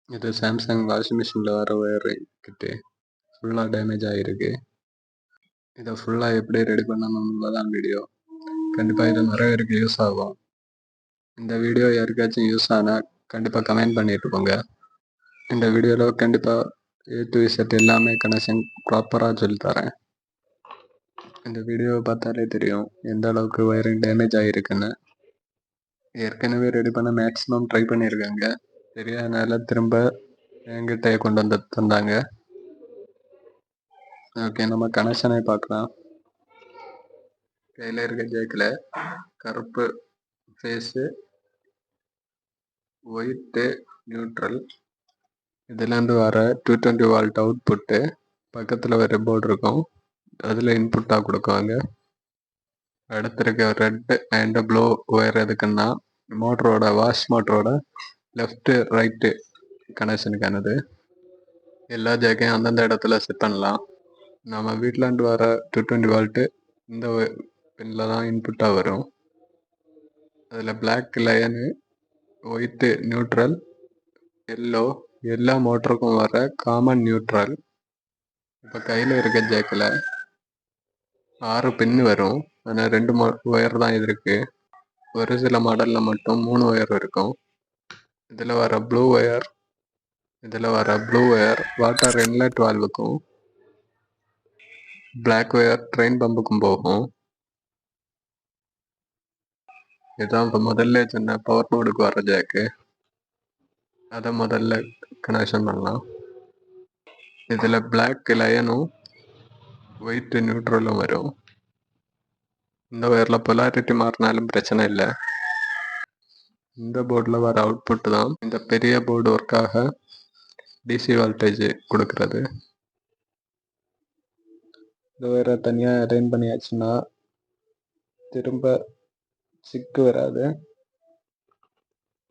இது Samsung washing மிஷினில் வர ஒயர் கிட்டு ஃபுல்லாக டேமேஜ் ஆகிருக்கு. இதை ஃபுல்லாக எப்படி ரெடி பண்ணணும்னு தான் வீடியோ. கண்டிப்பாக இது நிறைய பேருக்கு யூஸ் ஆகும். இந்த வீடியோ யாருக்காச்சும் யூஸ் ஆனால் கண்டிப்பாக கமெண்ட் பண்ணிட்டு போங்க. இந்த வீடியோவில் கண்டிப்பாக A to Z எல்லாமே கனெக்ஷன் ப்ராப்பராக சொல்லித்தரேன். இந்த வீடியோவை பார்த்தாலே தெரியும் எந்த அளவுக்கு ஒயரிங் டேமேஜ் ஆகிருக்குன்னு. ஏற்கனவே ரெடி பண்ண மேக்ஸிமம் ட்ரை பண்ணியிருக்காங்க. தெரியாதனால திரும்ப என்கிட்ட கொண்டு வந்து தந்தாங்க. ஓகே, நம்ம கனெக்ஷனை பார்க்கலாம். கையில் இருக்க ஜேக்கில் கருப்பு ஃபேஸு, ஒயிட்டு நியூட்ரல், இதுலேருந்து வர 220 வால்ட் அவுட்புட்டு, பக்கத்தில் ஒரு போர்டு இருக்கும், அதில் இன்புட்டாக கொடுக்குவாங்க. அடுத்து இருக்க ரெட் அண்ட் ப்ளூ ஒயர் எதுக்குன்னா மோட்டரோட வாஷ் மோட்டரோட லெஃப்ட்டு ரைட்டு கனெக்ஷனுக்கானது. எல்லா ஜேக்கையும் அந்தந்த இடத்துல செட் பண்ணலாம். நம்ம வீட்டிலேருந்து வர 220 வால்ட்டு இந்த பின்னில் தான் இன்புட்டாக வரும். அதில் பிளாக் லயனு, ஒயிட்டு நியூட்ரல், எல்லோ எல்லா மோட்டருக்கும் வர காமன் நியூட்ரல். இப்போ கையில் இருக்க ஜேக்கில் 6 பின்னு வரும். ஆனால் 2 ஒயர் தான் இது இருக்கு. ஒரு சில மாடலில் மட்டும் 3 ஒயர் இருக்கும். இதில் வர ப்ளூ ஒயர் வாட்டர் இன்லெட் வால்வுக்கும், பிளாக் ஒயர் ட்ரெயின் பம்புக்கும் போகும். இதுதான் இப்போ முதல்ல சொன்ன பவர் போர்டுக்கு வர ஜேக்கு. அதை முதல்ல கனெக்ஷன் பண்ணலாம். இதில் பிளாக் லயனும் ஒயிட் நியூட்ரலும் வரும். இந்த ஒயரில் பொலாரிட்டி மாறினாலும் பிரச்சனை இல்லை. இந்த போர்டில் வர அவுட்புட் தான் இந்த பெரிய போர்டு ஒர்க்காக டிசி வால்டேஜ் கொடுக்கறது. இந்த ஒயரை தனியாக அரேஞ்ச் பண்ணியாச்சுன்னா திரும்ப சிக்கு வராது.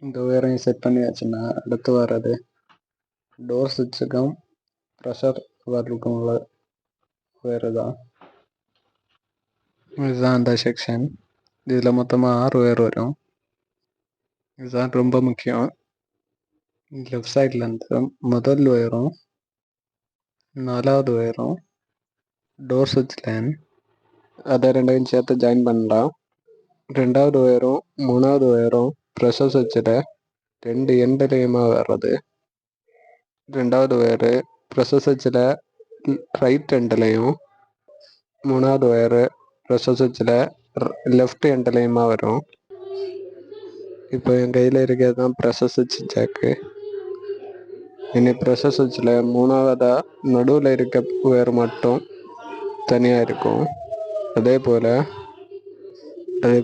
இந்த ஒயரையும் செட் பண்ணியாச்சுன்னா அடுத்து வர்றது டோர் சுவிட்சுக்கும் ப்ரெஷர் வால்வுக்கும் உள்ள ஒயரு தான். இதுதான் அந்த செக்ஷன். இதில் மொத்தமாக 6 ஒயர் வரும். இதுதான் ரொம்ப முக்கியம். லெஃப்ட் சைட்லேருந்து முதல் ஒயரும் 4வது ஒயரும் டோர் சுவிட்ச் லைன், அதை ரெண்டையும் சேர்த்து ஜாயின் பண்ணலாம். 2வது ஒயரும் 3வது ஒயரும் ப்ரெஷர் சுவிட்சில் 2 எண்ட்லேயுமா வர்றது. 2வது ஒயரு ப்ரெஷர் சுவிட்சில் ரைட் எண்ட்லேயும், 3வது ஒயரு ப்ரெஷர் சுவிட்சில் லெஃப்ட் எண்ட்லேயுமா வரும். இப்போ என் கையில் இருக்கிறது தான் ப்ரெஷர் சுவிட்ச் ஜாக்கு. இனி ப்ரெஷர் சுவிட்சில் 3வதாக நடுவில் இருக்க ஒயர் மட்டும் தனியாக இருக்கும். அதே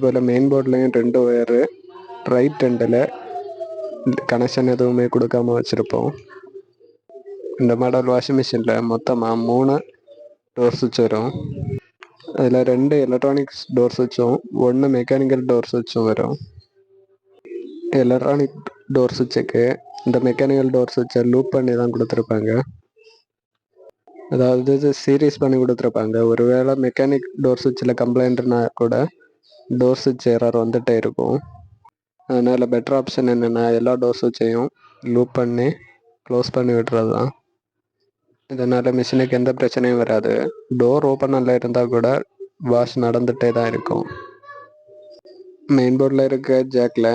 போல் மெயின் போர்ட்லேயும் 2 ஒயரு ரைட் எண்டில் கனெக்ஷன் எதுவுமே கொடுக்காம வச்சுருப்போம். இந்த மாடல் வாஷிங் மிஷினில் மொத்தமாக 3 டோர் சுவிட்ச் வரும். அதில் 2 எலக்ட்ரானிக்ஸ் டோர் சுவிட்சும் 1 மெக்கானிக்கல் டோர் சுவிட்சும் வரும். எலக்ட்ரானிக் டோர் சுவிட்சுக்கு இந்த மெக்கானிக்கல் டோர் சுவிட்சை லூப் பண்ணி தான் கொடுத்துருப்பாங்க. அதாவது சீரீஸ் பண்ணி கொடுத்துருப்பாங்க. ஒருவேளை மெக்கானிக் டோர் சுவிட்சில் கம்ப்ளைண்ட்னா கூட டோர் சுவிட்ச் எரர் வந்துகிட்டே இருக்கும். அதனால் பெட்டர் ஆப்ஷன் என்னென்னா எல்லா டோர் சுவிட்சையும் லூப் பண்ணி க்ளோஸ் பண்ணி விடுறது தான். இதனால் மிஷினுக்கு எந்த பிரச்சனையும் வராது. டோர் ஓப்பனில் இருந்தால் கூட வாஷ் நடந்துகிட்டே தான் இருக்கும். மெயின் போர்டில் இருக்க ஜாக்கில்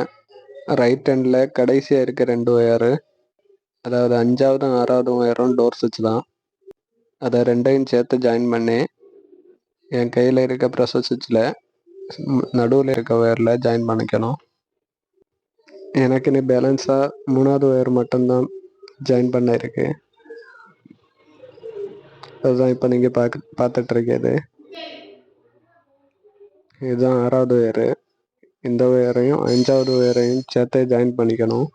ரைட் ஹேண்டில் கடைசியாக இருக்க 2 ஒயரு, அதாவது 5வது 6வது ஒயரும் டோர் சுவிட்ச் தான். அதை ரெண்டையும் சேர்த்து ஜாயின் பண்ணி என் கையில் இருக்க ப்ரெஷர் சுவிட்சில் நடுவில் இருக்க ஒயரில் ஜாயின் பண்ணிக்கணும். எனக்கு நீ பேலன்ஸாக 3வது ஒயர் மட்டும்தான் ஜாயின் பண்ண இருக்கு. அதுதான் இப்போ நீங்கள் பார்த்துட்ருக்கிறது. இதுதான் 6வது ஒயரு. இந்த ஒயரையும் 5வது ஒயரையும் சேர்த்து ஜாயின் பண்ணிக்கணும்.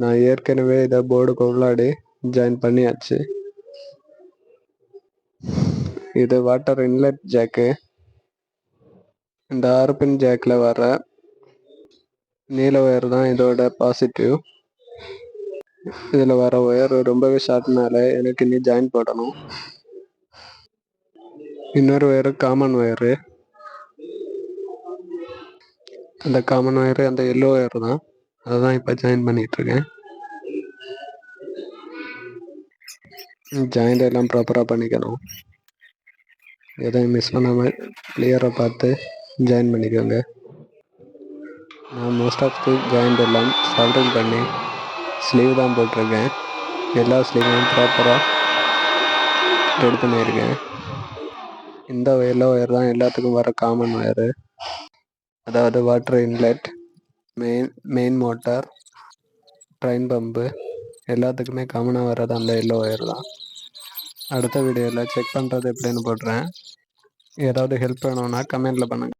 நான் ஏற்கனவே இதை போர்டுக்கு உள்ளாடி ஜாயின் பண்ணியாச்சு. இது வாட்டர் இன்லெட் ஜாக்கு. இந்த 6 பின் ஜாக்கில் வர நீல ஒயர் தான் இதோட பாசிட்டிவ். இதில் வர ஒயர் ரொம்பவே ஷார்ட்னால எனக்கு இனி ஜாயின் போடணும். இன்னொரு ஒயரு காமன் ஒயரு. அந்த காமன் ஒயரு அந்த எல்லோ ஒயர் தான். அதை தான் இப்போ ஜாயின் பண்ணிகிட்ருக்கேன். ஜாயிண்ட் எல்லாம் ப்ராப்பராக பண்ணிக்கணும். எதையும் மிஸ் பண்ணாமல் கிளியராக பார்த்து ஜாயின் பண்ணிக்கோங்க. நான் மோஸ்ட் ஆஃப் தி ஜாயிண்ட் எல்லாம் சால்டரிங் பண்ணி ஸ்லீவ் தான் போட்டிருக்கேன். எல்லா ஸ்லீவையும் ப்ராப்பராக ரெடி பண்ணியிருக்கேன். இந்த எல்லோ ஒயர் தான் எல்லாத்துக்கும் வர காமன் ஒயரு. அதாவது water inlet, main motor, train pump எல்லாத்துக்குமே காமனாக வர்றது அந்த எல்லோ ஒயர் தான். அடுத்த வீடியோவில் செக் பண்ணுறது எப்படின்னு போடுறேன். ஏதாவது ஹெல்ப் வேணும்னா கமெண்டில் பண்ணுங்கள்.